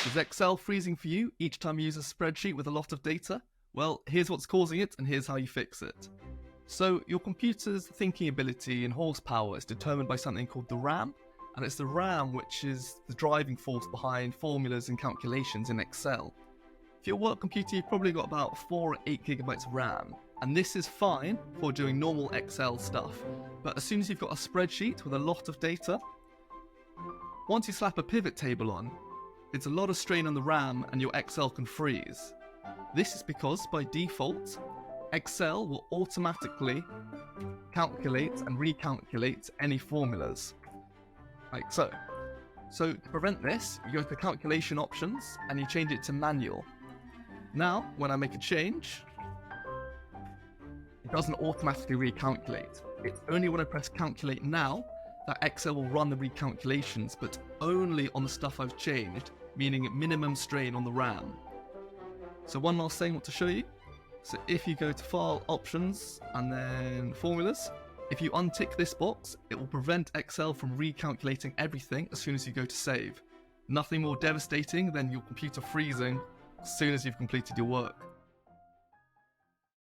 Is Excel freezing for you each time you use a spreadsheet with a lot of data? Well, here's what's causing it and here's how you fix it. So your computer's thinking ability and horsepower is determined by something called the RAM, and it's the RAM which is the driving force behind formulas and calculations in Excel. For your work computer, you've probably got about 4 or 8 gigabytes of RAM, and this is fine for doing normal Excel stuff. But as soon as you've got a spreadsheet with a lot of data, once you slap a pivot table on, it's a lot of strain on the RAM and your Excel can freeze. This is because, by default, Excel will automatically calculate and recalculate any formulas, like so. So to prevent this, you go to calculation options and you change it to manual. Now, when I make a change, it doesn't automatically recalculate. It's only when I press calculate now that Excel will run the recalculations, but only on the stuff I've changed, meaning minimum strain on the RAM. So one last thing I want to show you. So if you go to File, Options, and then Formulas, if you untick this box, it will prevent Excel from recalculating everything as soon as you go to save. Nothing more devastating than your computer freezing as soon as you've completed your work.